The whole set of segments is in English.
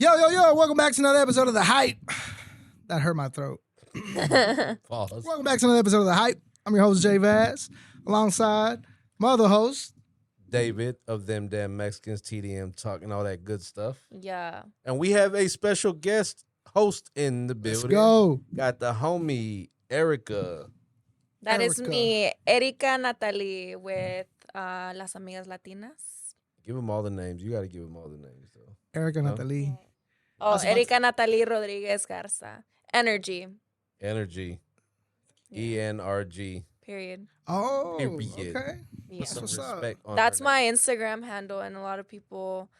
Yo, welcome back to another episode of The Hype. That hurt my throat. Pause. Welcome back to another episode of The Hype. I'm your host, Jay Vaz, alongside my other host, David of Them Damn Mexicans, TDM, talking all that good stuff. Yeah. And we have a special guest host in the building. Let's go. Got the homie, Erika. That is Erika. me, Erika Natalie, with Las Amigas Latinas. Give them all the names. You got to give them all the names, though. Erika No? Natalie. Oh, That's about- Erika Natalie Rodriguez Garza. Energy. Energy. Yeah. ENRG. Period. Oh, Period. okay. Yeah. That's Some what's up. respect on That's her my name. Instagram handle, and a lot of people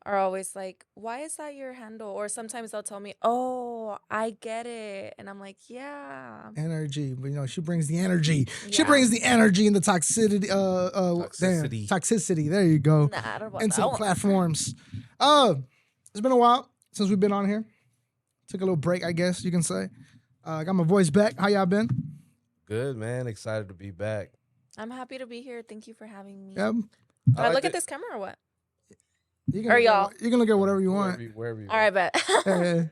are always like, why is that your handle? Or sometimes they'll tell me, oh, I get it. And I'm like, yeah. Energy. But, she brings the energy. She Yeah. brings the energy and the toxicity. Toxicity. Toxicity. There you go. Nah, I don't want Into that the one. platforms. It's been a while since we've been on here. Took a little break, I guess you can say. Got my voice back. How y'all been? Good, man. Excited to be back. I'm happy to be here. Thank you for having me. Yeah. Should I like look at that- this camera or what? You Or y'all. You can look at whatever you want. Wherever you All right, bet. Yeah.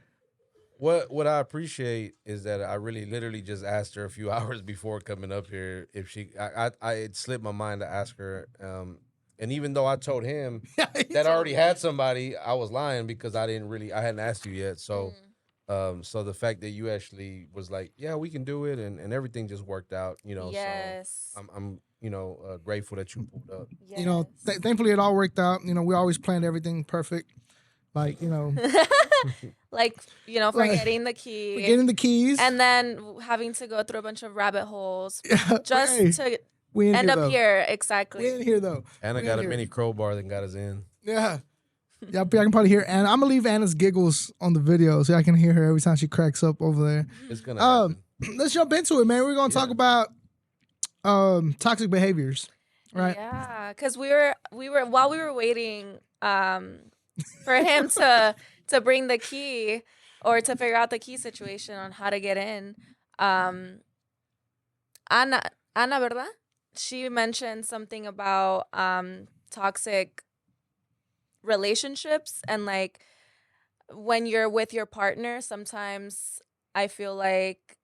What I appreciate is that I really literally just asked her a few hours before coming up here if I it slipped my mind to ask her, and even though I told him that I already had somebody, I was lying because I hadn't asked you yet. So so the fact that you actually was like, yeah, we can do it, and everything just worked out, Yes. So I'm grateful that you pulled up. Yes. Thankfully it all worked out. We always planned everything perfect. Like, Like, forgetting the key. getting the keys. And then having to go through a bunch of rabbit holes just Hey, to we in end here, up though. here. We Exactly. in here though. Anna We got in a here. mini crowbar that got us in. Yeah. Yeah, I can probably hear Anna. I'm gonna leave Anna's giggles on the video so I can hear her every time she cracks up over there. It's gonna happen. Let's jump into it, man. We're gonna talk about toxic behaviors. Right. Yeah, because we were while we were waiting for him to bring the key or to figure out the key situation on how to get in. Ana, ¿verdad? She mentioned something about toxic relationships, and like when you're with your partner, sometimes I feel like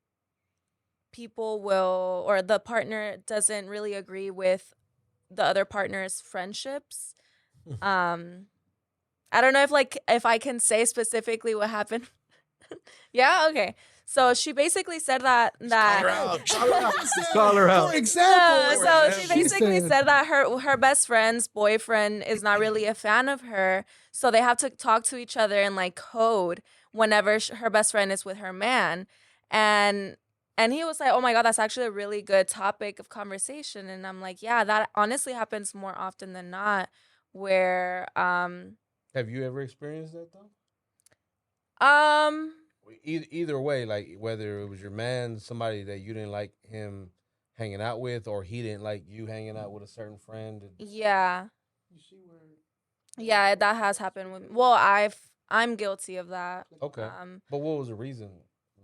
people will, or the partner doesn't really agree with the other partner's friendships. I don't know if I can say specifically what happened. Yeah, okay. So she basically said that Call her out. For example. so she She basically said- said that her best friend's boyfriend is not really a fan of her, so they have to talk to each other in like code whenever her best friend is with her man, and he was like, "Oh my God, that's actually a really good topic of conversation." And I'm like, "Yeah, that honestly happens more often than not." Where Have you ever experienced that though? um Either way, like whether it was your man, somebody that you didn't like him hanging out with, or he didn't like you hanging out with a certain friend. yeah, that has happened with. Well, I'm guilty of that. Okay. But what was the reason?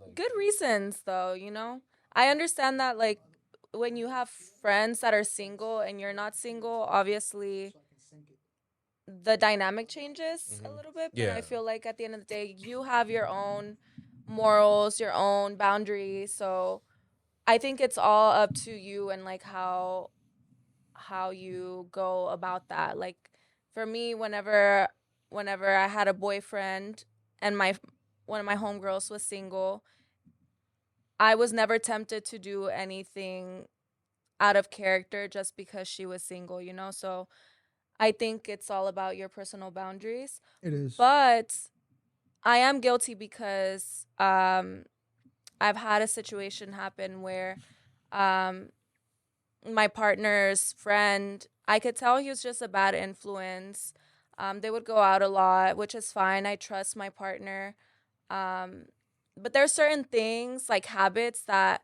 Like, Good reasons though, I understand that like when you have friends that are single and you're not single, obviously the dynamic changes a Mhm. little bit, but Yeah. I feel like at the end of the day you have your own morals, your own boundaries, so I think it's all up to you and like how you go about that. Like for me, whenever I had a boyfriend and one of my homegirls was single, I was never tempted to do anything out of character just because she was single, So I think it's all about your personal boundaries. It is. But I am guilty because I've had a situation happen where my partner's friend, I could tell he was just a bad influence. They would go out a lot, which is fine. I trust my partner. But there's certain things like habits that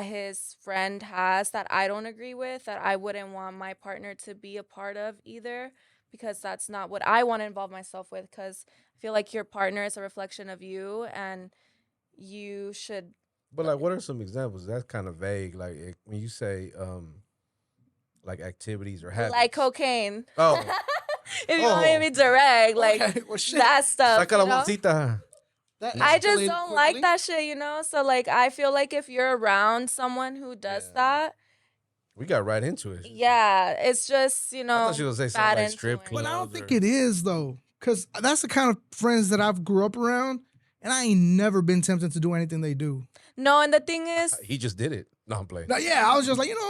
his friend has that I don't agree with, that I wouldn't want my partner to be a part of either, because that's not what I want to involve myself with, because I feel like your partner is a reflection of you and you should. But like, what are some examples? That's kind of vague. Like when you say like activities or habits. Like cocaine. Oh, If you want me to be direct, like Okay, well, shit. that stuff. Saca la You know? bolsita. That I just escalated don't quickly. like that shit, you know? So like I feel like if you're around someone who does Yeah. that, We got right into it. yeah, it's just, you know, I thought she was gonna say something bad like strip influence. But I don't clubs think or- it is though, because that's the kind of friends that I've grew up around, and I ain't never been tempted to do anything they do. No, and the thing is, He just did it. No, I'm playing. Now, yeah, I was just like, you know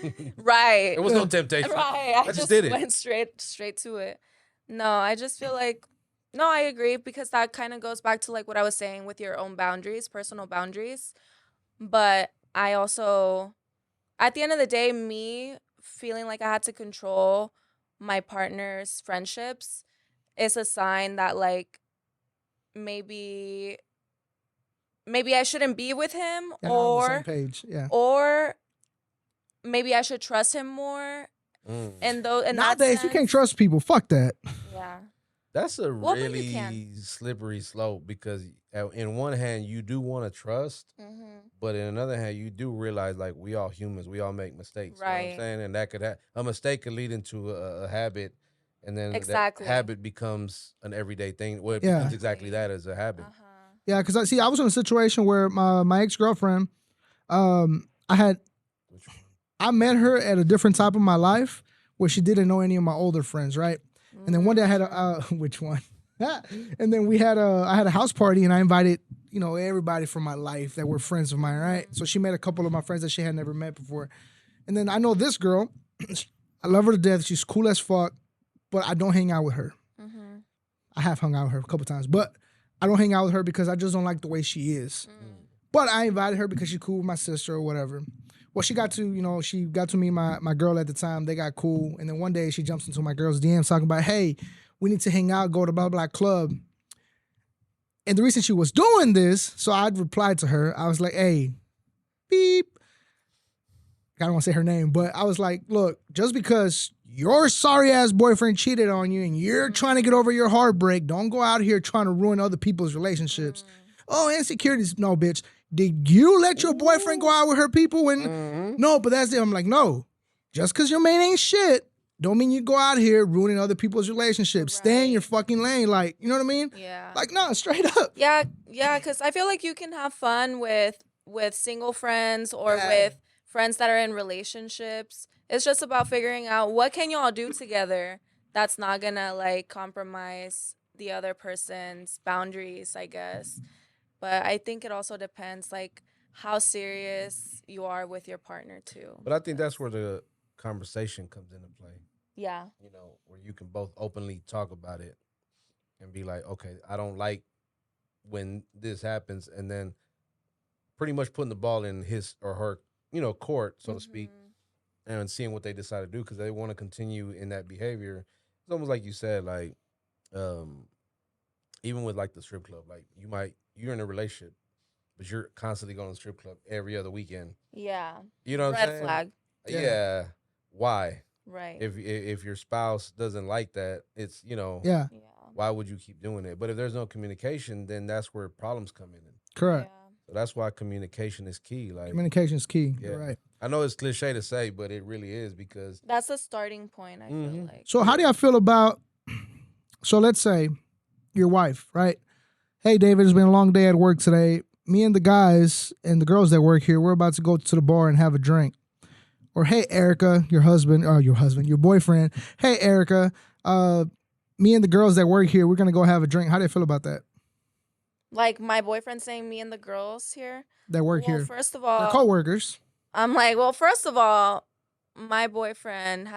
what? right. There was no temptation. Right. I I just just did it. went straight to it. No, I just feel like no, I agree because that kind of goes back to like what I was saying with your own boundaries, personal boundaries. But I also at the end of the day, me feeling like I had to control my partner's friendships is a sign that like maybe I shouldn't be with him Yeah, not on the same page. Yeah. or maybe I should trust him more. Mm. And though in that Nowadays, you can't sense- trust people. Fuck that. Yeah. That's a Well, but you really can. slippery slope because in one hand you do want to trust, Mm-hmm. but in another hand you do realize like we all humans, we all make mistakes. You know what I'm Right. saying? And that could a mistake could lead into a habit, and then Exactly. that habit becomes an everyday thing. Well, it Yeah. becomes exactly that as a habit. Uh-huh. Yeah, because I was in a situation where my ex girlfriend, Which one? I met her at a different time of my life where she didn't know any of my older friends, right? And then one day I had a which one? And then I had a house party and I invited, you know, everybody from my life that were friends of mine, right? So she met a couple of my friends that she had never met before. And then I know this girl, I love her to death. She's cool as fuck, but I don't hang out with her. Mm-hmm. I have hung out with her a couple times, but I don't hang out with her because I just don't like the way she is. Mm. But I invited her because she's cool with my sister or whatever. Well, she got to meet my girl at the time. They got cool. And then one day she jumps into my girl's DMs talking about, hey, we need to hang out, go to blah, blah, club. And the reason she was doing this, so I'd replied to her. I was like, hey, beep. I don't want to say her name, but I was like, look, just because your sorry ass boyfriend cheated on you and you're trying to get over your heartbreak, don't go out here trying to ruin other people's relationships. Oh, insecurities. No, bitch. Did you let your boyfriend go out with her people when Mhm. no, but that's it. I'm like, no. Just because your man ain't shit, don't mean you go out here ruining other people's relationships. Stay in your Right. fucking lane. Like, you know what I mean? Yeah. Like, no, straight up. Yeah, because I feel like you can have fun with single friends or Yeah. with friends that are in relationships. It's just about figuring out what can y'all do together that's not gonna like compromise the other person's boundaries, I guess. But I think it also depends like how serious you are with your partner too. But I think that's where the conversation comes into play. Yeah. You know, where you can both openly talk about it and be like, okay, I don't like when this happens, and then pretty much putting the ball in his or her, you know, court, so to speak, Mhm. and seeing what they decide to do because they want to continue in that behavior. It's almost like you said, like, even with like the strip club, like you're in a relationship, but you're constantly going to the strip club every other weekend. Yeah. You know what I'm Red saying? flag. Yeah. Why? Right. If your spouse doesn't like that, it's Yeah, yeah. why would you keep doing it? But if there's no communication, then that's where problems come in. correct. Yeah. So that's why communication is key. Like Communication is key. Yeah. You're right. I know it's cliche to say, but it really is because That's a starting point, I feel Mhm. like. So how do y'all feel about, so let's say your wife, right? Hey, David, it's been a long day at work today. Me and the guys and the girls that work here, we're about to go to the bar and have a drink. Or, hey, Erika, your boyfriend. Hey, Erika, me and the girls that work here, we're going to go have a drink. How do you feel about that? Like my boyfriend saying me and the girls here. That work Well, here. first of They're all, co-workers. I'm like, well, first of all, my boyfriend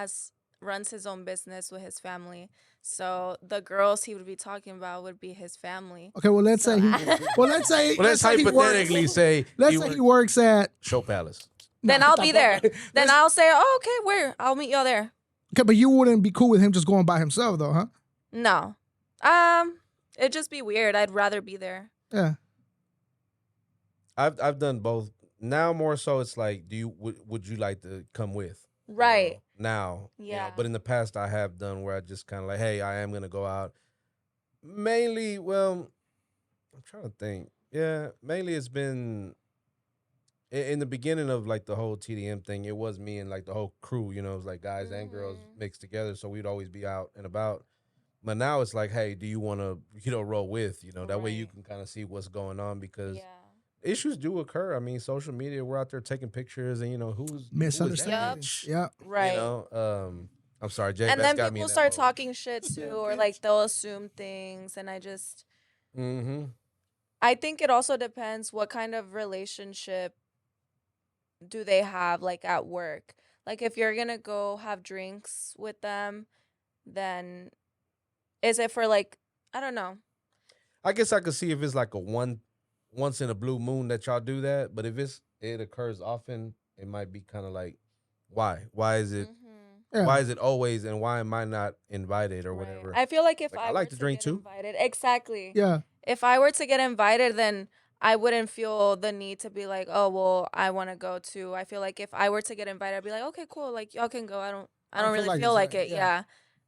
runs his own business with his family. So the girls he would be talking about would be his family. Okay, well, let's say he, let's say, well, let's say he works- hypothetically say let's say he works at, Show Palace. Then Nah, I'll stop be there. that. Then I'll say, oh, okay, where? I'll meet y'all there. Okay, but you wouldn't be cool with him just going by himself though, huh? No. It'd just be weird. I'd rather be there. Yeah. I've done both. Now more so, it's like, would you like to come with? Right. Now, Yeah. but in the past, I have done where I just kind of like, hey, I am gonna go out. Mainly, well, I'm trying to think. Yeah, mainly it's been in the beginning of like the whole TDM thing, it was me and like the whole crew. You know, it was like guys and girls Mhm. mixed together, so we'd always be out and about. But now it's like, hey, do you want to, roll with? You know, that way you Right. can kind of see what's going on because Yeah. issues do occur. I mean, social media, we're out there taking pictures, and who is that? Yup. Misunderstandings. Yeah. You Right. know, I'm sorry, Jake. And That's then got me people in that start mode. talking shit too, or like they'll assume things, and Mm-hmm. I think it also depends what kind of relationship do they have like at work. Like if you're gonna go have drinks with them, then is it for like, I don't know. I guess I could see if it's like a once in a blue moon that y'all do that, but if it occurs often, it might be kind of like, why? Why is it? Mhm. Yeah. Why is it always? And why am I not invited or Right. whatever? I feel like if Like I I were like to to drink get too. invited, exactly. Yeah. If I were to get invited, then I wouldn't feel the need to be like, oh well, I want to go too. I feel like if I were to get invited, I'd be like, okay, cool, like y'all can go. I I don't don't feel really like feel it's like it. yeah. Yeah,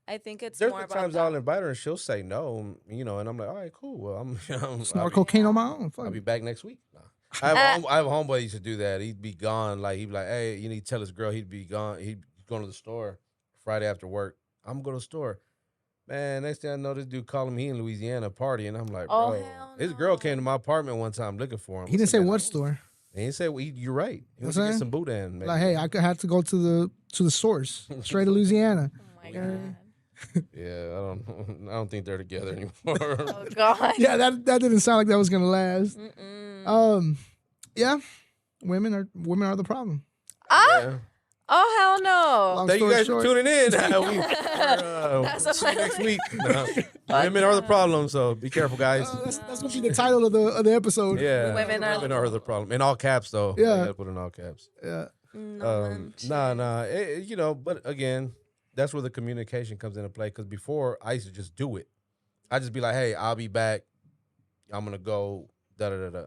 I think it's There's more been about times I'll that. invite her and she'll say no, and I'm like, all right, cool. Well, Snort cocaine on my own. Fuck I'll be it. back next week. Nah. Uh, I have a homeboy used to do that. He'd be gone, like he'd be like, hey, you need to tell his girl he'd be gone. He'd going to the store Friday after work. I'm going to the store. Man, next thing I know, this dude calling me in Louisiana party, and I'm like, oh bro, hell his girl came to no. my apartment one time looking for him. He What's didn't the say man? what store. And he said, well, you're right. He You know went what to I'm get saying? some boudin, Like, maybe. hey, I could have to go to the source, straight to Louisiana. Oh my Yeah. god. Yeah, I don't think they're together anymore. Oh god. Yeah, that didn't sound like that was gonna last. Mm-mm. Um, yeah, women are the problem. Ah. Yeah. Oh hell no. Long Thank you story guys for short, tuning in. That's We'll see you next week. No. Fuck Women are the no. problem, so be careful, guys. that's gonna be the title of the episode. Yeah, Women are the problem. In all caps, though. You Yeah, gotta put in all caps. yeah, No manches. Nah. But again, that's where the communication comes into play. Because before, I used to just do it. I just be like, hey, I'll be back. I'm gonna go. Da da da da.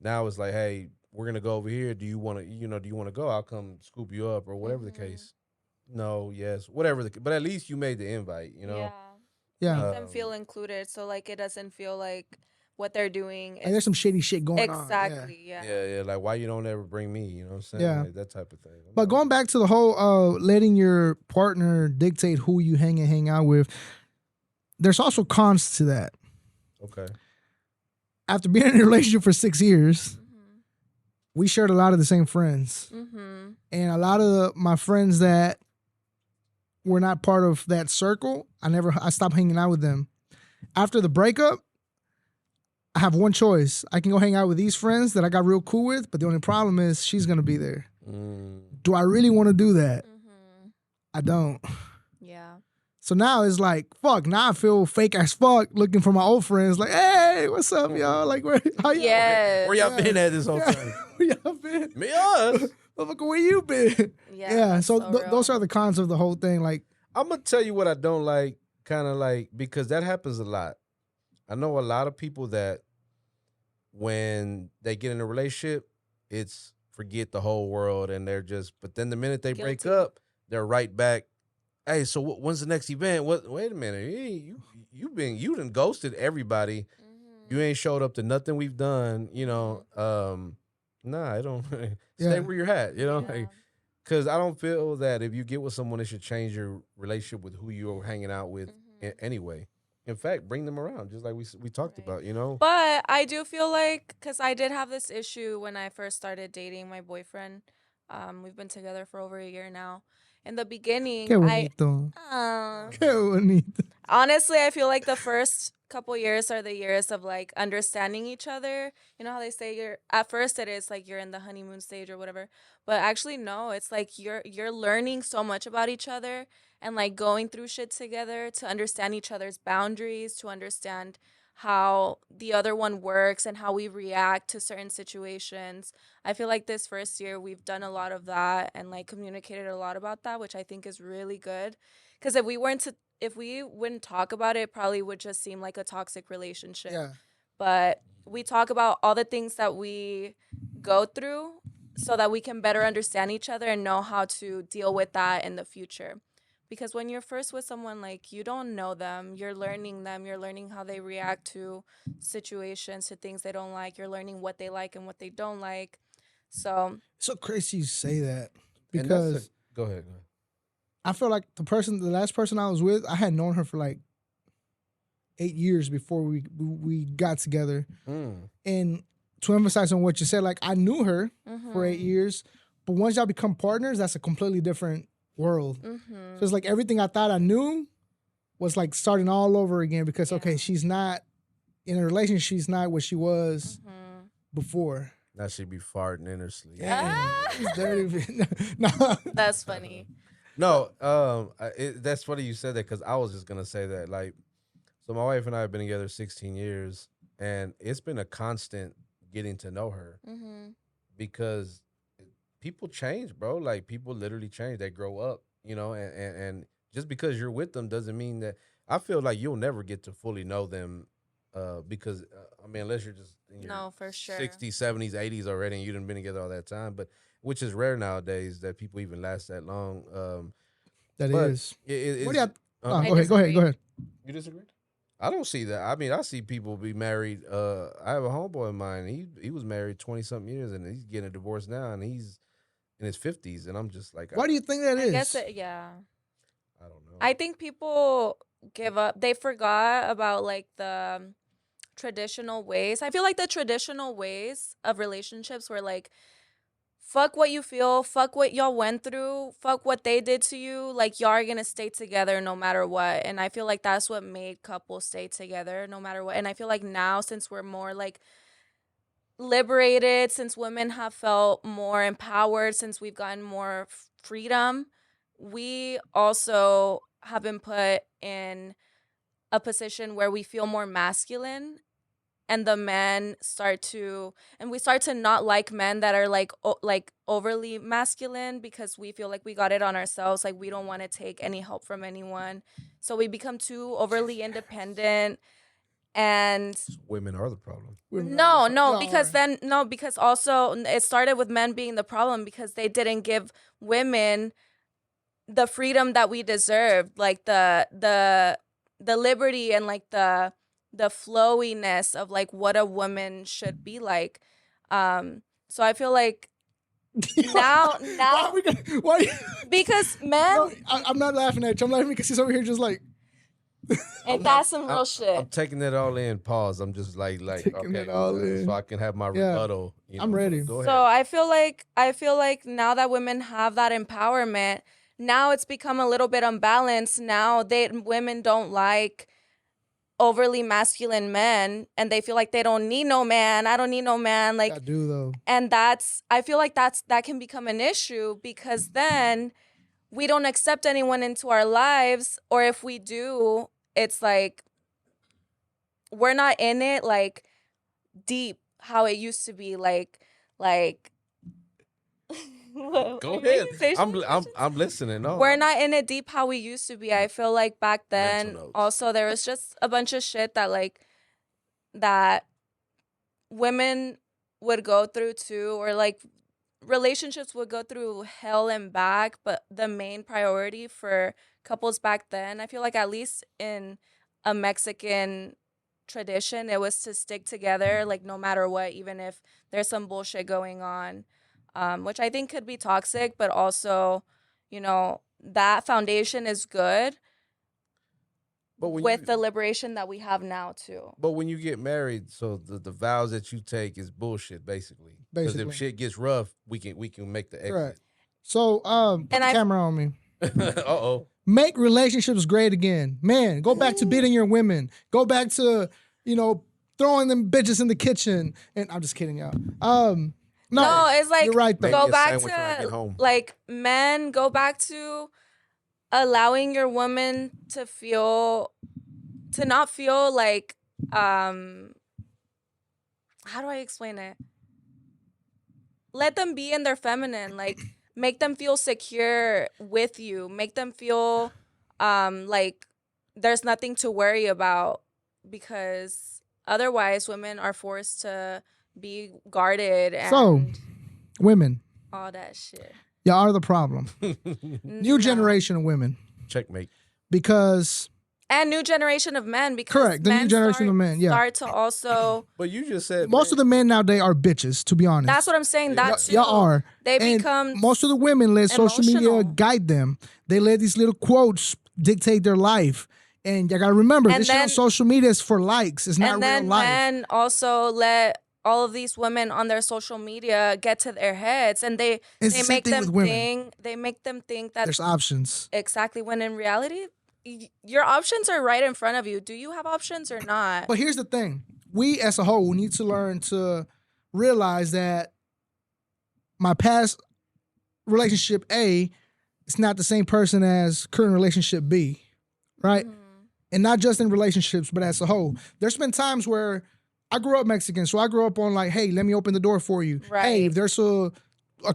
Now it's like, hey, we're gonna go over here. Do you want to? Do you want to go? I'll come scoop you up or whatever the Mhm. case. No, yes, whatever but at least you made the invite. Yeah. yeah. Make them feel Um, included, so like it doesn't feel like what they're doing Like there's is some shady shit going on. Yeah, exactly. Yeah. yeah. Like why you don't ever bring me? You know what I'm saying? yeah. Like that type of thing. I'm But like, going back to the whole letting your partner dictate who you hang out with, there's also cons to that. okay. After being in a relationship for 6 years, Mhm. we shared a lot of the same friends, Mhm. and a lot of my friends that were not part of that circle, I stopped hanging out with them. After the breakup, I have one choice. I can go hang out with these friends that I got real cool with, but the only problem is she's gonna be there. Mm, Do I really want to do that? Mhm. I don't. Yeah. So now it's like, fuck, now I feel fake as fuck looking for my old friends. Like, hey, what's up, y'all? Like, how y'all? Yes. where y'all been at this whole time? Where y'all been? Me, us. Motherfucker, where you been? Yeah. that's so so those real. are the cons of the whole thing. Like, I'm gonna tell you what I don't like, kind of like because that happens a lot. I know a lot of people that when they get in a relationship, it's forget the whole world and they're just. But then the minute they break Guilty. up, they're right back. Hey, so when's the next event? What? Wait a minute, you done ghosted everybody. You Mhm. ain't showed up to nothing we've done. Nah, I don't. Stay Yeah. where you're at. Yeah. Because I don't feel that if you get with someone, it should change your relationship with who you're hanging out with Mhm. anyway. In fact, bring them around, just like we talked Right. about. But I do feel like, because I did have this issue when I first started dating my boyfriend. We've been together for over a year now. In the beginning, qué bonito. uh, Qué bonito. honestly, I feel like the first couple years are the years of like understanding each other. You know how they say you're at first it is like you're in the honeymoon stage or whatever, but actually no, it's like you're learning so much about each other and like going through shit together to understand each other's boundaries, to understand how the other one works and how we react to certain situations. I feel like this first year we've done a lot of that and like communicated a lot about that, which I think is really good. Because if we wouldn't talk about it, it probably would just seem like a toxic relationship. Yeah. But we talk about all the things that we go through so that we can better understand each other and know how to deal with that in the future. Because when you're first with someone, like you don't know them, you're learning how they react to situations, to things they don't like, you're learning what they like and what they don't like. So It's so crazy you say that And that's because go ahead. I feel like the last person I was with, I had known her for like 8 years before we got together. And to emphasize on what you said, like I knew her for 8 years, but once y'all become partners, that's a completely different world. So it's like everything I thought I knew was like starting all over again because okay, she's not in a relationship, she's not what she was before. Now she be farting in her sleep. It's dirty. No. that's funny. No, that's funny you said that because I was just gonna say that. Like, so my wife and I have been together 16 years, and it's been a constant getting to know her because people change, bro. Like people literally change. They grow up, you know, and just because you're with them doesn't mean that. I feel like you'll never get to fully know them because I mean, unless you're just in your No, for sure. 60s, 70s, 80s already, and you done been together all that time, but which is rare nowadays that people even last that long. That but is. it's, What do you? I Go ahead. Go ahead. Go disagree. ahead. you disagree? I don't see that. I mean, I see people be married. I have a homeboy of mine. He was married 20 something years, and he's getting a divorce now, and he's in his 50s, and I'm just like, Why do you think that I is? guess yeah. I don't know. I think people give up. They forgot about like the traditional ways. I feel like the traditional ways of relationships were like fuck what you feel, fuck what y'all went through, fuck what they did to you. Like y'all are gonna stay together no matter what. And I feel like that's what made couples stay together no matter what. And I feel like now since we're more like liberated, since women have felt more empowered, since we've gotten more freedom, we also have been put in a position where we feel more masculine, and the men start to and we start to not like men that are like like overly masculine because we feel like we got it on ourselves, like we don't want to take any help from anyone, so we become too overly independent. And Women are the problem. because also it started with men being the problem because they didn't give women the freedom that we deserved, like the liberty and like the flowiness of like what a woman should be like. So I feel like now Why? because men No, I'm not laughing at you. I'm laughing because he's over here just like and that's some real shit. I'm taking it all in. Pause. I'm just like Taking okay, it all in. so I can have my Yeah. rebuttal. You know? I'm ready. Go ahead. So I feel like now that women have that empowerment, now it's become a little bit unbalanced. Now women don't like overly masculine men, and they feel like they don't need no man. I don't need no man. Like I do though. And I feel like that can become an issue because then we don't accept anyone into our lives, or if we do, it's like we're not in it like deep how it used to be. Like Go ahead. I'm listening. No, we're not in it deep how we used to be. I feel like back then Mental notes. also there was just a bunch of shit that women would go through too, or like relationships would go through hell and back, but the main priority for couples back then, I feel like at least in a Mexican tradition, it was to stick together like no matter what, even if there's some bullshit going on, which I think could be toxic, but also, you know, that foundation is good. But with the liberation that we have now too. But when you get married, so the vows that you take is bullshit, basically. Because if shit gets rough, we can make the exit. Right. So put the camera on me. Uh-oh. Make relationships great again. Man, go back to beating your women. Go back to, throwing them bitches in the kitchen. And I'm just kidding, y'all. No, it's like you're right, though. go back to like men, go back to allowing your woman to not feel like how do I explain it? Let them be in their feminine, like make them feel secure with you, make them feel like there's nothing to worry about, because otherwise women are forced to be guarded and so women, all that shit. y'all are the problem. New generation of women. Checkmate. Because And new generation of men, because Correct, the new generation of men, yeah. start to also. But you just said Most of the men nowadays are bitches, to be honest. That's what I'm saying. That too. Y'all are. They And become most of the women let social media emotional. guide them. They let these little quotes dictate their life. And you gotta remember, And this shit on then- social media is for likes. It's not and real then life. men also let all of these women on their social media get to their heads, and they It's the same make thing them with women. think that There's options. exactly, when in reality your options are right in front of you. Do you have options or not? But here's the thing. We as a whole need to learn to realize that my past relationship A is not the same person as current relationship B. Right? And not just in relationships, but as a whole. There's been times where I grew up Mexican, so I grew up on like, hey, let me open the door for you. Hey, Right. if there's a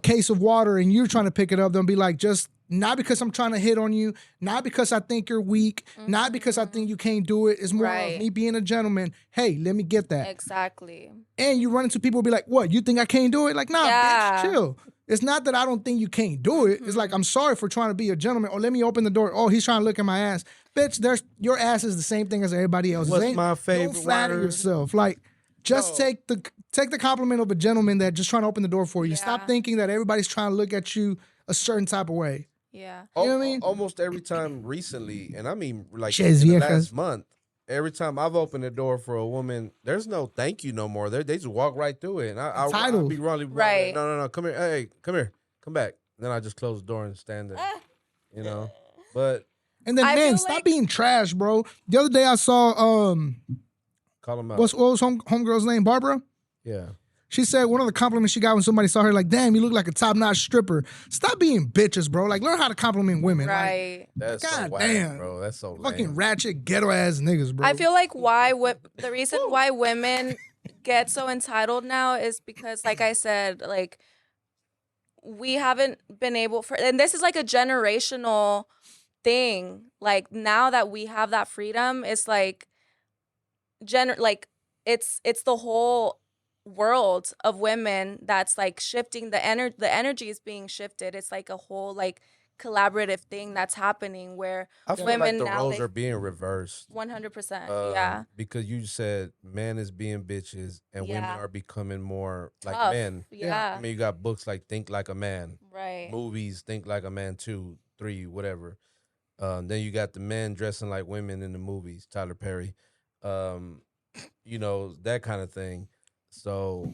case of water and you're trying to pick it up, they'll be like, just not because I'm trying to hit on you, not because I think you're weak, not because I think you can't do it. It's more Right. of me being a gentleman. Hey, let me get that. Exactly. And you run into people who be like, what, you think I can't do it? Like, nah, Yeah. bitch, chill. It's not that I don't think you can't do it. It's like, I'm sorry for trying to be a gentleman. Or let me open the door. Oh, he's trying to look at my ass. Bitch, your ass is the same thing as everybody else's. What's my favorite Don't flatter word? yourself. Like, just take the compliment of a gentleman that just trying to open the door for you. Stop Yeah. thinking that everybody's trying to look at you a certain type of way. Yeah. You know what I mean? Almost every time recently, and I mean like Ches in the viejas. last month, every time I've opened the door for a woman, there's no thank you no more. They just walk right through it, and I'll Entitled. be really Right. No, come here, hey, come here, come back. Then I just close the door and stand there, you know. But And then, I man, feel stop like- being trash, bro. The other day I saw call them out. what was homegirl's name? Barbara? Yeah. She said one of the compliments she got when somebody saw her, like, damn, you look like a top-notch stripper. Stop being bitches, bro. Like, learn how to compliment women. Like, Right. That's so God whack, damn. bro. That's so fucking lame. ratchet, ghetto-ass niggas, bro. I feel like the reason why women get so entitled now is because, like I said, like we haven't been able and this is like a generational thing. Like now that we have that freedom, it's like like it's the whole world of women that's like shifting the energy is being shifted. It's like a whole like collaborative thing that's happening where I feel women like the now roles are being reversed. 100%. Yeah. Because you said man is being bitches and women Yeah. are becoming more like Tough. men. Yeah. I mean, you got books like Think Like a Man, Right. movies Think Like a Man 2, 3, whatever. Then you got the men dressing like women in the movies, Tyler Perry, you know, that kind of thing. So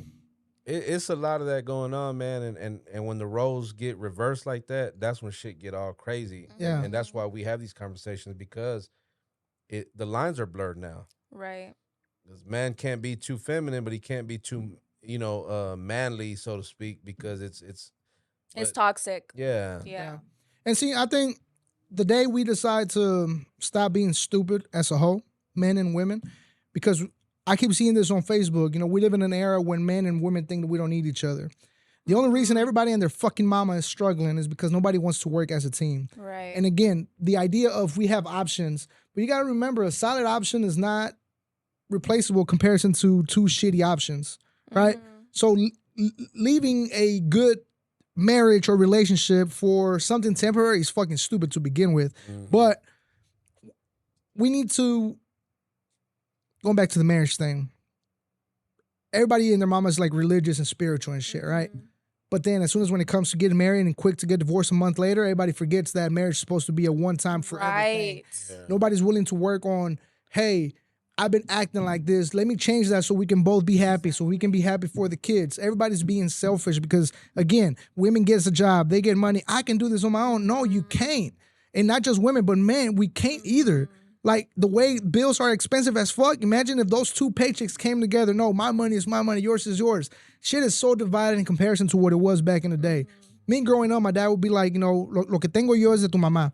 it's a lot of that going on, man. And when the roles get reversed like that, that's when shit get all crazy. Yeah. And that's why we have these conversations because the lines are blurred now. Right. This man can't be too feminine, but he can't be too, you know, manly, so to speak, because it's It's toxic. yeah. Yeah. And see, I think the day we decide to stop being stupid as a whole, men and women, because I keep seeing this on Facebook. You know, we live in an era when men and women think that we don't need each other. The only reason everybody and their fucking mama is struggling is because nobody wants to work as a team. Right. And again, the idea of we have options, but you got to remember a solid option is not replaceable comparison to two shitty options, right? So leaving a good marriage or relationship for something temporary is fucking stupid to begin with. But we need to, going back to the marriage thing, everybody and their mama's like religious and spiritual and shit, right? But then as soon as when it comes to getting married and quick to get divorced a month later, everybody forgets that marriage is supposed to be a one-time forever thing. Right. Nobody's willing to work on, hey, I've been acting like this. Let me change that so we can both be happy, so we can be happy for the kids. Everybody's being selfish because, again, women gets a job, they get money. I can do this on my own. No, you can't. And not just women, but men, we can't either. Like, the way bills are expensive as fuck, imagine if those two paychecks came together. No, my money is my money, yours is yours. Shit is so divided in comparison to what it was back in the day. Me growing up, my dad would be like, you know, lo que tengo yo es de tu mamá.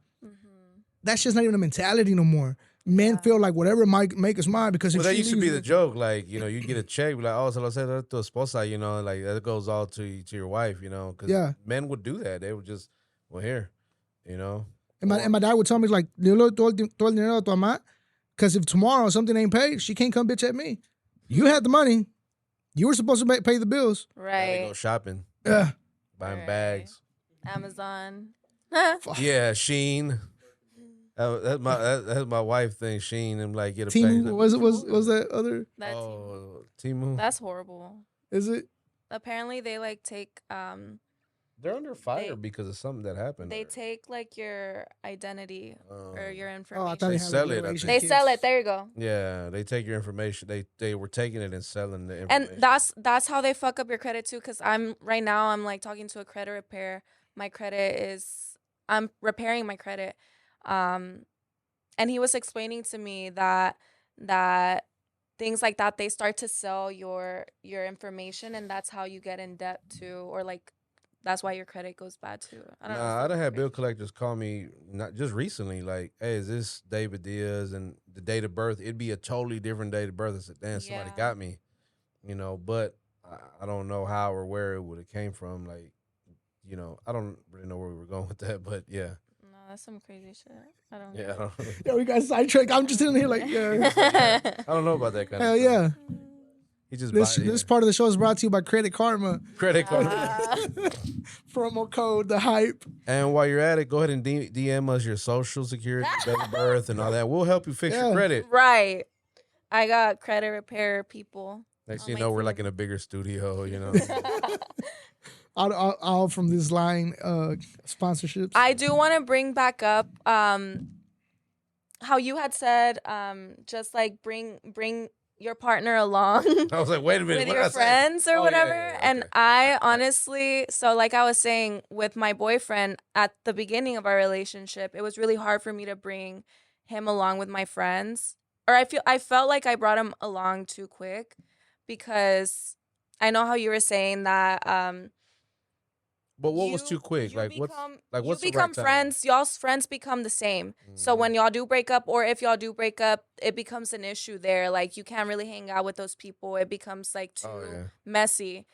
That's just not even a mentality no more. Men feel like whatever make us mine because Well, if that she used to be leaves- the joke. Like, you know, you get a check, be like, oh, se lo sé dar tu esposa, you know, like that goes all to your wife, you know, because Yeah. men would do that. They would just, well, here, you know. And my dad would tell me, like, todo el dinero de tu mamá, because if tomorrow something ain't paid, she can't come bitch at me. You had the money. You were supposed to pay the bills. Now they go Right. shopping, Yeah. buying Right. bags. Amazon. Yeah, Sheen. That's my wife thing. Sheen and like get a pay. Timu was that other? That's Oh, Timu. that's horrible. Is it? Apparently, they like take They're under fire they because of something that happened. they there. take like your identity or your Oh, I thought They they information. had sell like it, I Asian think. They sell kids. it. There you go. Yeah, they take your information. They were taking it and selling the And information. that's how they fuck up your credit too. Cause I'm right now I'm like talking to a credit repair. My credit is I'm repairing my credit, um, and he was explaining to me that things like that they start to sell your information, and that's how you get in debt too, or like that's why your credit goes bad too. I don't know. It's Nah, I done fucking had bill crazy. collectors call me not just recently, like, "Hey, is this David Diaz?" And the date of birth, it'd be a totally different date of birth. I said, "Damn, somebody Yeah. got me," But I don't know how or where it would have came from. Like, I don't really know where we were going with that, but yeah, No, that's some crazy shit. I don't yeah, I get don't, Yeah, we got sidetracked. I'm just sitting here like, yeah. it. I don't know about that kind Hell of stuff. yeah. He just This buy this part of the show is brought to you by Credit Karma. credit card. Ah. Promo code the hype. And while you're at it, go ahead and DM us your social security, date of birth, and all that. We'll help you fix your Yeah. credit. Right. I got credit repair people. Next on thing you my know, we're like team. in a bigger studio. All from this line sponsorships. I do want to bring back up how you had said just like bring your partner along I was like, wait a minute, with what your did I say? friends or Oh, yeah, whatever. yeah, And okay. I honestly, so like I was saying with my boyfriend at the beginning of our relationship, it was really hard for me to bring him along with my friends. Or I felt like I brought him along too quick because I know how you were saying that But what was too quick? Like, you what's the right become time? friends, y'all's friends become the same. So when y'all do break up, or if y'all do break up, it becomes an issue there. Like you can't really hang out with those people. It becomes like too Oh, yeah. messy.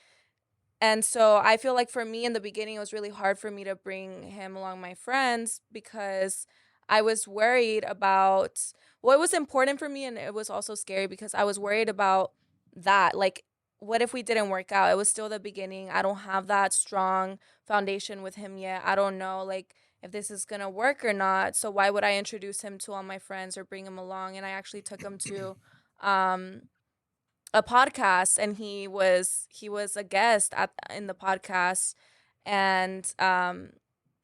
And so I feel like for me in the beginning it was really hard for me to bring him along my friends because I was worried about it was important for me, and it was also scary because I was worried about that. Like what if we didn't work out? It was still the beginning. I don't have that strong foundation with him yet. I don't know like if this is going to work or not. So why would I introduce him to all my friends or bring him along? And I actually took him to um a podcast, and he was a guest in the podcast, and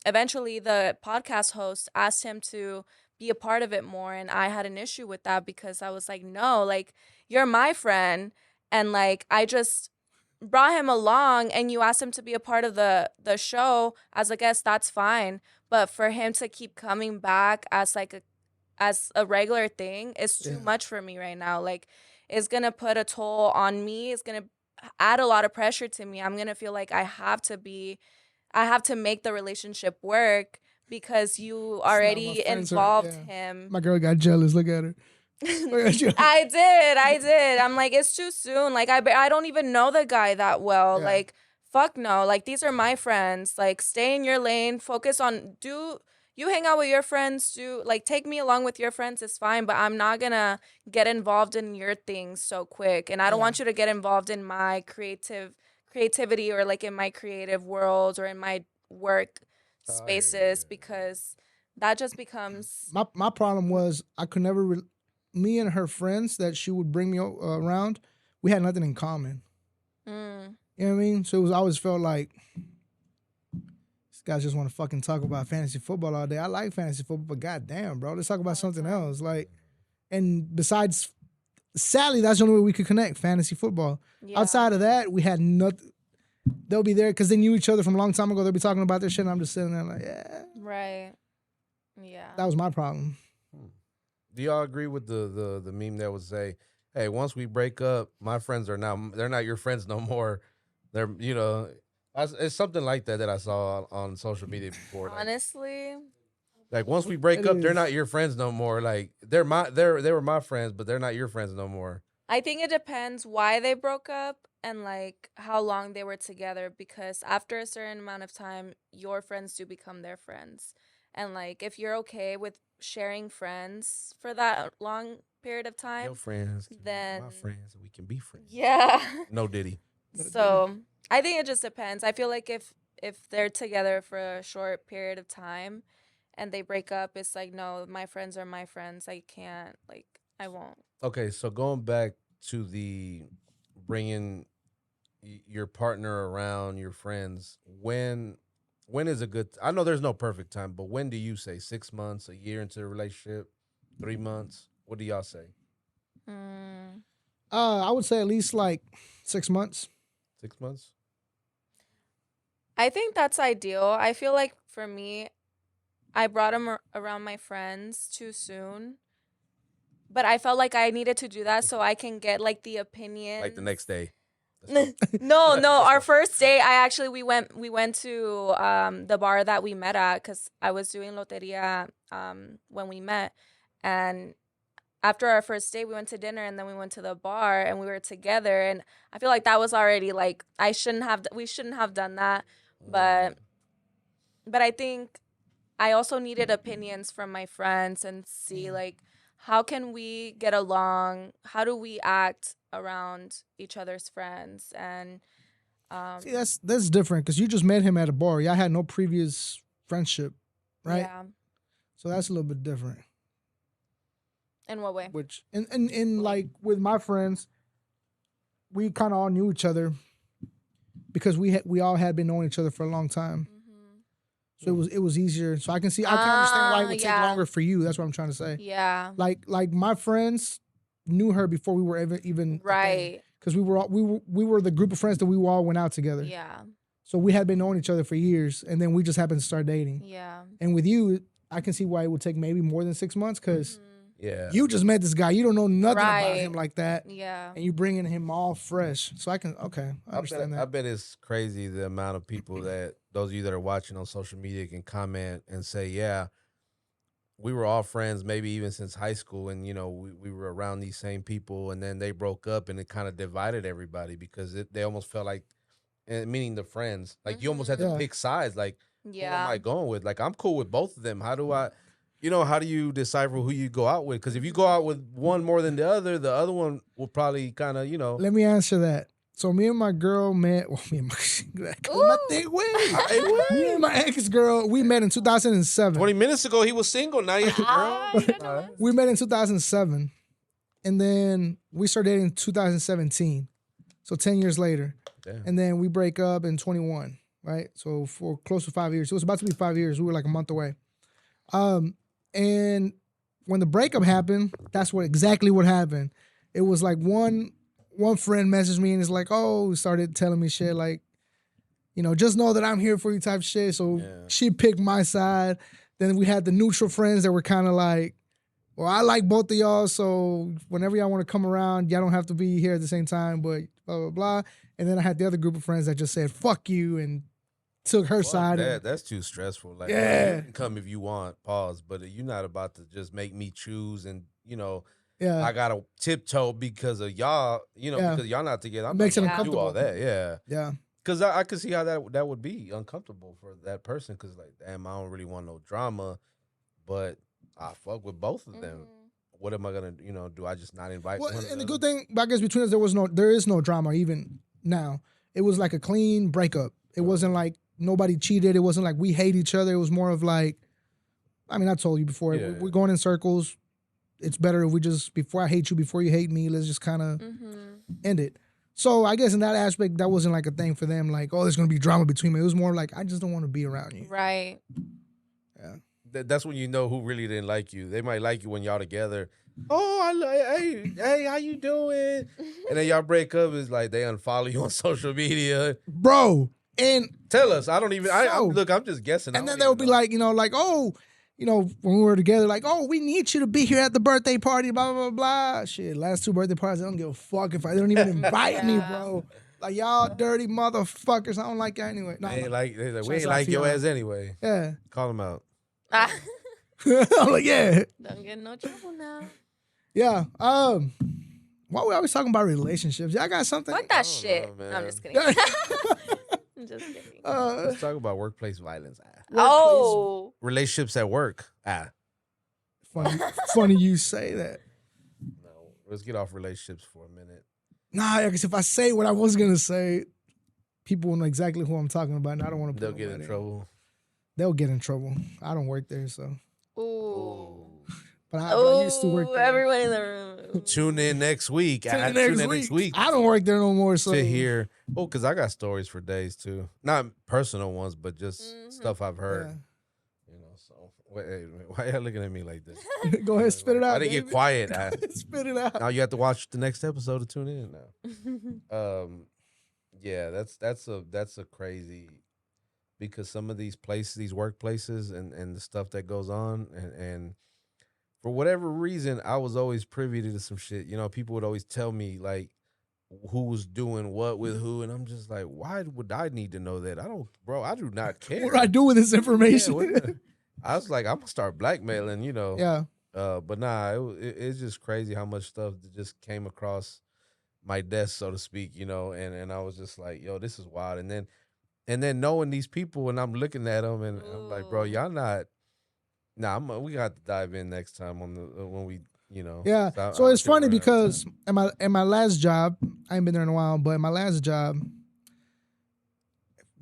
eventually the podcast host asked him to be a part of it more, and I had an issue with that because I was like, no, like you're my friend, and like I just brought him along and you asked him to be a part of the show as a guest, that's fine, but for him to keep coming back as a regular thing is too Yeah. much for me right now. Like, it's gonna put a toll on me. It's gonna add a lot of pressure to me. I'm gonna feel like I have to make the relationship work because you It's not my already friends involved yeah. him. My girl got jealous. Look at her. Look at you. I did. I'm like, it's too soon. Like, I don't even know the guy that well. Yeah. Like, fuck no. Like, these are my friends. Like, stay in your lane. Focus on you hang out with your friends. Like take me along with your friends is fine, but I'm not gonna get involved in your things so quick. And I don't Yeah. want you to get involved in my creativity or like in my creative world or in my work Oh, I hear you, spaces yeah. because that just becomes My problem was I could never. Me and her friends that she would bring me around, we had nothing in common. mm, You know what I mean? So it was I always felt like these guys just want to fucking talk about fantasy football all day. I like fantasy football, but goddamn, bro, let's talk about something else. Like, and besides, sadly, that's the only way we could connect fantasy football. yeah. Outside of that, we had nothing. They'll be there because they knew each other from a long time ago. They'll be talking about their shit, and I'm just sitting there like, yeah. Right. Yeah. That was my problem. Do y'all agree with the meme that would say, "Hey, once we break up, my friends they're not your friends no more. They're it's something like that I saw on social media before. Honestly, Like once we break It up, they're is. not your friends no more. Like they were my friends, but they're not your friends no more. I think it depends why they broke up and like how long they were together because after a certain amount of time, your friends do become their friends. And like if you're okay with sharing friends for that long period of time, Your friends can be then my friends, and we can be friends. yeah. No Diddy. So I think it just depends. I feel like if they're together for a short period of time and they break up, it's like, no, my friends are my friends. I can't, like, I won't. Okay, so going back to the bringing your partner around your friends, when is a good? I know there's no perfect time, but when do you say 6 months, a year into the relationship, 3 months? What do y'all say? Mm. I would say at least like 6 months. 6 months? I think that's ideal. I feel like for me, I brought him around my friends too soon. But I felt like I needed to do that so I can get like the opinions. Like the next day. Let's go. No, no. Let's Our go. first date, I actually we went to the bar that we met at because I was doing loteria when we met, and after our first date, we went to dinner and then we went to the bar and we were together. And I feel like that was already like we shouldn't have done that, but I think I also needed opinions from my friends and see like how can we get along? How do we act around each other's friends? And See, that's different because you just met him at a bar. Y'all had no previous friendship, right? yeah. So that's a little bit different. In what way? Which in like with my friends, we kind of all knew each other because we all had been knowing each other for a long time. Mm-hmm. So it was easier. So I can understand why it would take Yeah. longer for you. That's what I'm trying to say. Yeah. Like my friends knew her before we were even Right. because we were the group of friends that we all went out together. Yeah. So we had been knowing each other for years, and then we just happened to start dating. Yeah. And with you, I can see why it would take maybe more than 6 months because Yeah. you just met this guy. You don't know nothing about Right. him like that. Yeah. And you bringing him all fresh. So I understand I that. bet it's crazy the amount of people that those of you that are watching on social media can comment and say, yeah, we were all friends, maybe even since high school, and we were around these same people, and then they broke up, and it kind of divided everybody because they almost felt like, meaning the friends, like you almost had to Yeah. pick sides. Like, who am Yeah. I going with? Like, I'm cool with both of them. How do you decipher who you go out with? Because if you go out with one more than the other one will probably kind of, Let me answer that. So me and my girl met. Well, me and my thing me and my ex girl. We met in 2007. 20 minutes ago, he was single. Now you're Ah, you don't know girl. this? We met in 2007, and then we started dating in 2017. So 10 years later, Damn. and then we break up in 21. Right. So for close to 5 years, it was about to be 5 years. We were like a month away. And when the breakup happened, that's exactly what happened. It was like one friend messaged me and it's like, oh, started telling me shit like, just know that I'm here for you type shit. So she picked my side. Then we had the neutral friends that were kind of like, well, I like both of y'all. So whenever y'all want to come around, y'all don't have to be here at the same time, but blah, blah, blah. And then I had the other group of friends that just said, fuck you, and took her side. That's too stressful. Like, Yeah. you can come if you want, pause, but you're not about to just make me choose and, Yeah. I got to tiptoe because of y'all, because y'all not together. I'm Makes not it gonna do uncomfortable. all that, yeah. Yeah. Because I could see how that would be uncomfortable for that person because, like, damn, I don't really want no drama, but I fuck with both of them. What am I going to, do I just not invite Well, one? and the good thing, I guess, between us, there is no drama even now. It was like a clean breakup. It wasn't like nobody cheated. It wasn't like we hate each other. It was more of like, I mean, I told you before, Yeah. we're going in circles. It's better if we just, before I hate you, before you hate me, let's just kind of end it. So I guess in that aspect, that wasn't like a thing for them. Like, oh, there's going to be drama between me. It was more like, I just don't want to be around you. Right. Yeah. That's when you know who really didn't like you. They might like you when y'all together. Oh, hey, how you doing? And then y'all break up. It's like they unfollow you on social media. Bro. And Tell us. I don't even. So- I'm just guessing. and then they would be like, oh, when we were together, like, oh, we need you to be here at the birthday party, blah, blah, blah, blah. Shit, last 2 birthday parties, I don't give a fuck if they don't even invite me, Yeah. bro. Like, y'all dirty motherfuckers. I don't like y'all anyway. No, we ain't like Shouts out like to your y'all. ass anyway. yeah. Call them out. I'm like, yeah. Don't get in no trouble now. Yeah. Why we always talking about relationships? Y'all got something? Fuck that don't shit. know, No, I'm man. just kidding. I'm just kidding. Let's talk about workplace violence. Oh. Relationships at work. Funny you say that. No, let's get off relationships for a minute. Nah, because if I say what I was gonna say, people will know exactly who I'm talking about, and I don't want to. They'll get in trouble. they'll get in trouble. I don't work there, so Ooh. but I used to work Oh, there. everyone in the room. Tune in next week. Tune in Tune next in next week I don't work there no more, so to hear. Oh, because I got stories for days too. Not personal ones, but just stuff I've heard. yeah. You know, so wait, why y'all looking at me like this? Go ahead, spit it out. I didn't get quiet. Spit it out. Now you have to watch the next episode to tune in now. Yeah, that's a crazy, because some of these places, these workplaces, and the stuff that goes on, and for whatever reason, I was always privy to some shit. You know, people would always tell me like who was doing what with who, and I'm just like, why would I need to know that? I don't, bro. I do not care. What do I do with this Yeah, information? I was like, I'm gonna start blackmailing. You know. Yeah. But nah, it's just crazy how much stuff that just came across my desk, so to speak. You know, and I was just like, yo, this is wild. And then knowing these people, and I'm looking at them, and I'm like, bro, y'all not. Nah, we got to dive in next time on the when we, you know. Yeah. So it's funny because in my last job, I ain't been there in a while, but in my last job,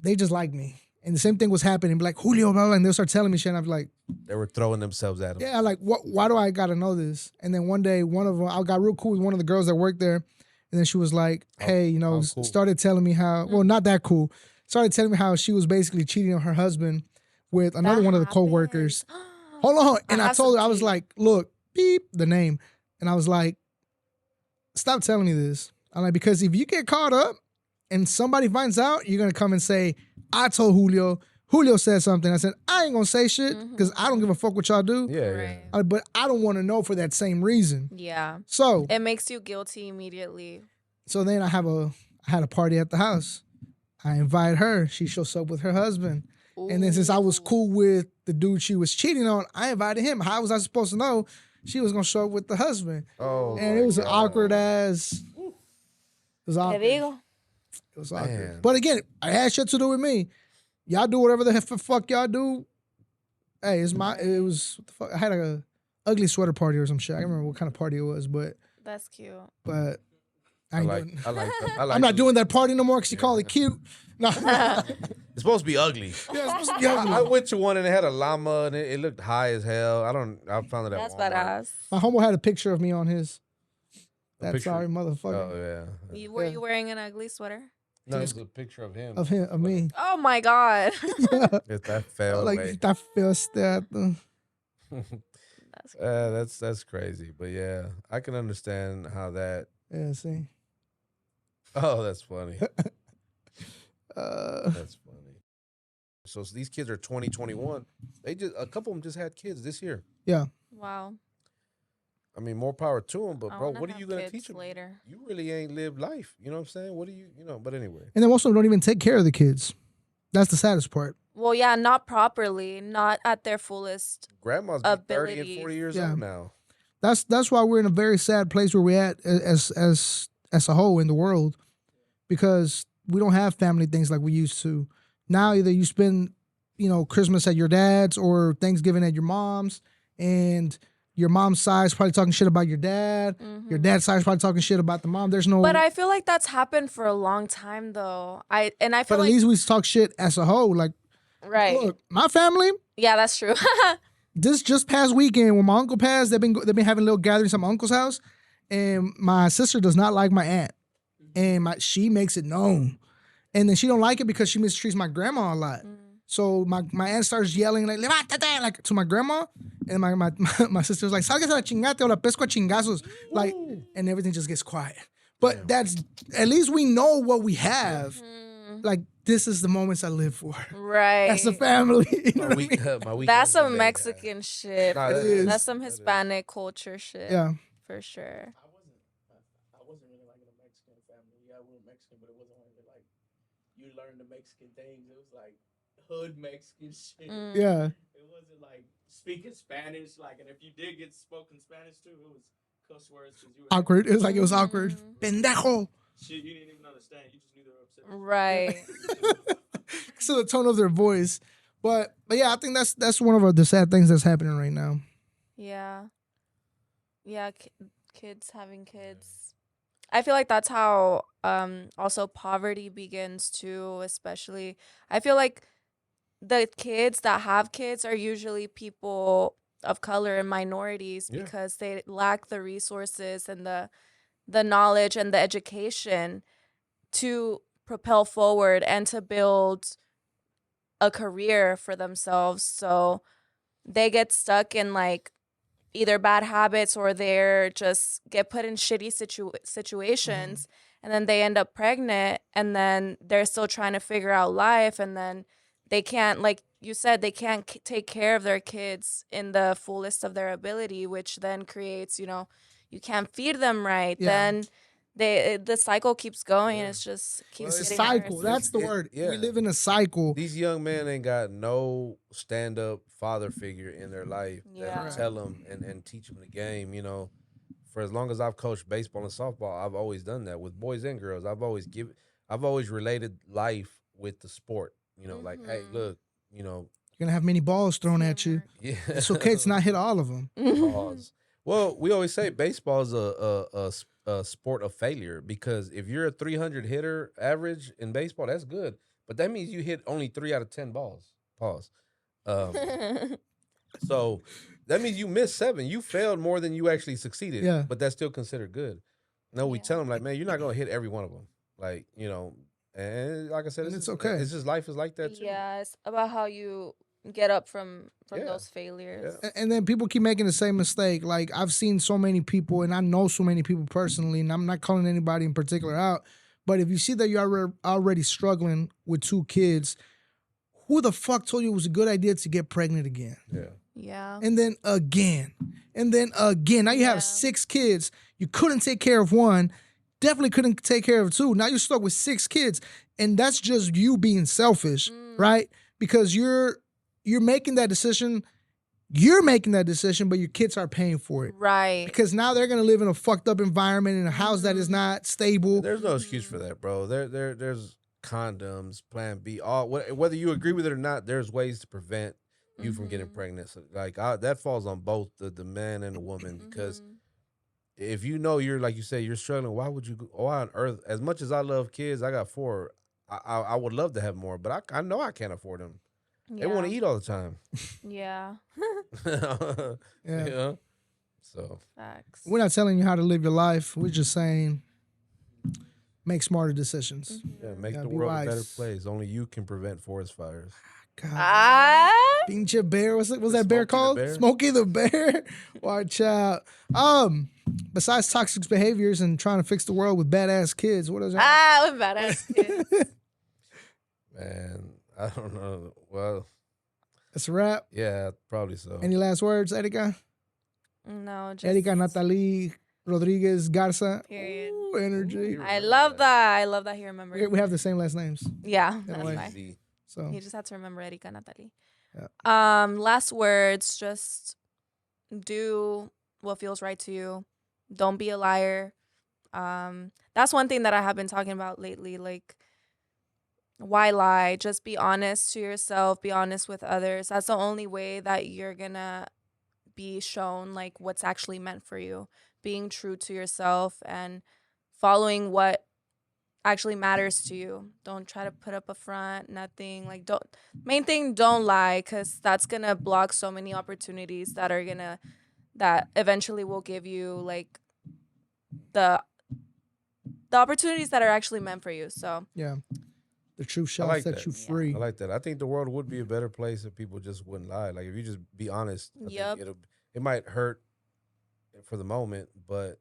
they just like me. And the same thing was happening, like Julio, blah, blah, and they'll start telling me shit. And I'm like, they were throwing themselves at him. yeah, like what? Why do I gotta know this? And then one day, one of them, I got real cool with one of the girls that worked there, and then she was like, hey, you know, cool. started telling me how. Well, not that cool. Started telling me how she was basically cheating on her husband with another one of the coworkers. Hold on, and I told her, I was like, look, beep the name, and I was like, stop telling me this. I'm like, because if you get caught up and somebody finds out, you're gonna come and say, I told Julio. Julio said something. I said, I ain't gonna say shit because I don't give a fuck what y'all do. Yeah. But I don't want to know for that same reason. Yeah. So it makes you guilty immediately. So then I had a party at the house. I invite her. She shows up with her husband. Ooh. And then since I was cool with the dude she was cheating on, I invited him. How was I supposed to know she was gonna show up with the husband? Oh, and it was awkward as. It was awkward. It was awkward. Man. But again, I had shit to do with me. Y'all do whatever the fuck y'all do. Hey, it was what the fuck? I had a ugly sweater party or some shit. I don't remember what kind of party it was, but that's cute. But I like I'm not doing that party no more because you call it cute. No. It's supposed to be ugly. Yeah, it's supposed to be ugly. I went to one and it had a llama and it looked high as hell. I found it at That's Walmart. badass. My homo had a picture of me on his. That sorry motherfucker. Oh yeah. Were you wearing an ugly sweater? No, it's a picture of him. Of me. Oh my god. If that fell like that fell stat. That's crazy. But yeah, I can understand how that. Yeah, see. Oh, that's funny. That's funny. So these kids are 20, 21. A couple of them just had kids this year. Yeah. Wow. I mean, more power to them, but bro, what are you gonna teach them later? You really ain't lived life. You know what I'm saying? What do you know? But anyway. And then most of them don't even take care of the kids. That's the saddest part. Well, yeah, not properly, not at their fullest. Grandma's been 30 and 40 years old now. That's why we're in a very sad place where we're at as a whole in the world, because we don't have family things like we used to. Now either you spend, Christmas at your dad's or Thanksgiving at your mom's, and your mom's side's probably talking shit about your dad. Mm-hmm. Your dad's side's probably talking shit about the mom. There's no. But I feel like that's happened for a long time though. But at least we talk shit as a whole. Like, right. Look, my family. Yeah, that's true. This just past weekend when my uncle passed, they've been having little gatherings at my uncle's house, and my sister does not like my aunt, and she makes it known, and then she don't like it because she mistreats my grandma a lot. Mm. So my aunt starts yelling like "Levántate!" like to my grandma, and my sister was like "Sálgase la chingate o la pesco a chingazos," like, and everything just gets quiet. But that's at least we know what we have. Mm-hmm. Like, this is the moments I live for. Right. That's the family. You know my that's some Mexican shit. Nah, that's some Hispanic culture shit. Yeah. For sure. I wasn't really like in a Mexican family. Yeah, we were Mexican, but it wasn't really like you learn the Mexican things. It was like hood Mexican shit. Mm. Yeah. It wasn't like speaking Spanish. Like, and if you did get spoken Spanish too, it was cuss words. Awkward. It was like it was awkward. Pendejo. Shit, you didn't even understand. You just knew they were upset. Right. So the tone of their voice, but yeah, I think that's one of the sad things that's happening right now. Yeah. Yeah, kids having kids. I feel like that's how also poverty begins too. Especially, I feel like the kids that have kids are usually people of color and minorities Yeah. because they lack the resources and the knowledge and the education to propel forward and to build a career for themselves. So they get stuck in like either bad habits or they're just get put in shitty situations, and then they end up pregnant, and then they're still trying to figure out life, and then they can't, like you said, they can't take care of their kids in the fullest of their ability, which then creates, you can't feed them right. Yeah. Then the cycle keeps going, and it's just keeps It's a getting cycle. worse. That's the word. We live in a cycle. These young men ain't got no stand up father figure in their life that Yeah. will tell them and teach them the game. For as long as I've coached baseball and softball, I've always done that with boys and girls. I've always related life with the sport. Like, hey, look, You're gonna have many balls thrown at you. yeah, It's okay to not hit all of them. pause. Well, we always say baseball is a sport of failure because if you're a 300 hitter average in baseball, that's good. But that means you hit only 3 out of 10 balls. Pause. So that means you missed 7. You failed more than you actually succeeded. Yeah. But that's still considered good. No, we Yeah. tell them like, man, you're not gonna hit every one of them. Like, and like I said, And it's okay. It's just life is like that too. Yeah, it's about how you get up from Yeah. those failures. Yeah. And then people keep making the same mistake. Like I've seen so many people, and I know so many people personally, and I'm not calling anybody in particular out. But if you see that you're already struggling with 2 kids, who the fuck told you it was a good idea to get pregnant again? Yeah. Yeah. And then again. And then again. Now you Yeah. have 6 kids. You couldn't take care of 1. Definitely couldn't take care of 2. Now you're stuck with 6 kids. And that's just you being selfish, right? Because you're making that decision. You're making that decision, but your kids are paying for it. Right. Because now they're gonna live in a fucked up environment in a house that is not stable. There's no excuse for that, bro. There's condoms, Plan B, whether you agree with it or not. There's ways to prevent you from getting pregnant. So, like that falls on both the man and the woman because if you're like you say you're struggling, why would you? Why on earth? As much as I love kids, I got 4. I would love to have more, but I know I can't afford them. They want to eat all the time. Yeah. Yeah. So Facts. We're not telling you how to live your life. We're just saying make smarter decisions. yeah, make Gotta the be world a better wise. place. Only you can prevent forest fires. God. Ah. Pinche bear. What's that bear Smokey the called? Bear? Smokey the Bear. Watch out. Besides toxic behaviors and trying to fix the world with badass kids, what is that? Ah, what badass kids. Man, I don't know. Well, That's a wrap. yeah, probably so. Any last words, Erika? No, just Erika Natalie Rodriguez Garza. Period. Ooh, energy. I love that. I love that he remembered. We have the same last names. Yeah, In a that's way. why. Easy. So He just had to remember Erika Natalie. Yeah. Last words, just do what feels right to you. Don't be a liar. That's one thing that I have been talking about lately. Like, why lie? Just be honest to yourself, be honest with others. That's the only way that you're gonna be shown like what's actually meant for you. Being true to yourself and following what actually matters to you. Don't try to put up a front, nothing. Like main thing, don't lie, because that's gonna block so many opportunities that eventually will give you like the opportunities that are actually meant for you. So yeah. The truth shall like set that. you Yeah. free. I like that. I think the world would be a better place if people just wouldn't lie. Like if you just be honest, I Yep. think it might hurt for the moment, but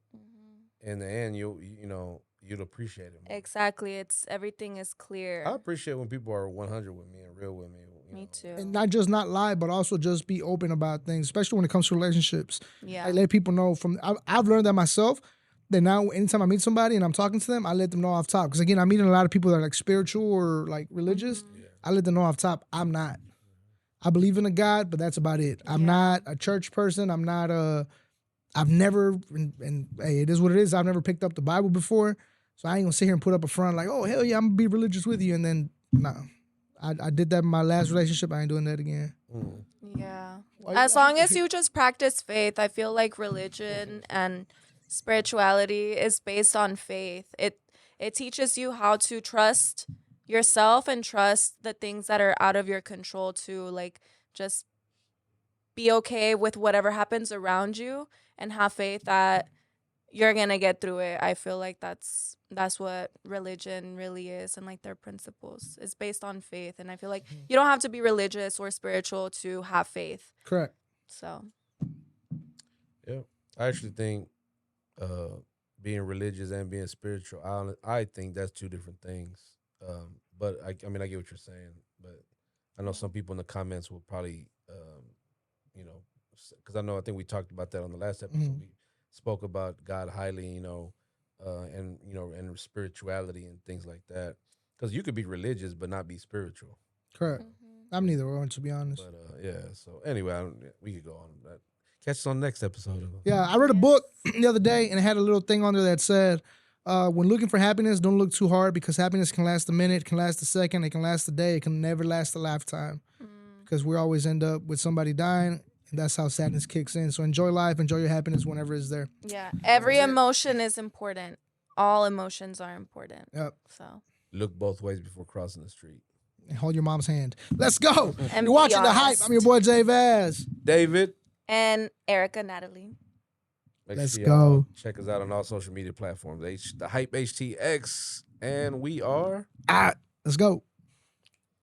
in the end, you'd appreciate it more. exactly, everything is clear. I appreciate when people are 100 with me and real with me. Me too. And not just not lie, but also just be open about things, especially when it comes to relationships. Yeah. I let people know I've learned that myself. That now anytime I meet somebody and I'm talking to them, I let them know off top. Because again, I'm meeting a lot of people that are like spiritual or like religious. Mm-hmm. I let them know off top, I'm not. I believe in a God, but that's about it. I'm not a church person. I'm not I've never, and hey, it is what it is. I've never picked up the Bible before. So I ain't gonna sit here and put up a front like, oh, hell yeah, I'm gonna be religious with you. And then, no. I did that in my last relationship. I ain't doing that again. Yeah. Why As long as you just practice faith, I feel like religion and spirituality is based on faith. It teaches you how to trust yourself and trust the things that are out of your control to like just be okay with whatever happens around you and have faith that you're gonna get through it. I feel like that's what religion really is, and like their principles is based on faith. And I feel like you don't have to be religious or spiritual to have faith. Correct. So Yeah, I actually think being religious and being spiritual, I think that's two different things. But I mean, I get what you're saying, but I know some people in the comments will probably, you know, because I think we talked about that on the last episode. Mhm. We spoke about God highly, and and spirituality and things like that. Because you could be religious but not be spiritual. Correct. I'm neither one, to be honest. But yeah. So anyway, we could go on that. Catch us on the next episode. Yeah, I read a book the other day and it had a little thing on there that said, when looking for happiness, don't look too hard because happiness can last a minute, can last a second, it can last a day, it can never last a lifetime. Because we always end up with somebody dying, and that's how sadness kicks in. So enjoy life, enjoy your happiness whenever it's there. yeah, every emotion is important. All emotions are important. Yep. So Look both ways before crossing the street. And hold your mom's hand. Let's go. And You're watching be The Hype. honest. I'm your boy Jay Vaz. David. and Erika, Natalie. Make Let's sure y'all go. check us out on all social media platforms. The Hype HTX. And we are. Let's go.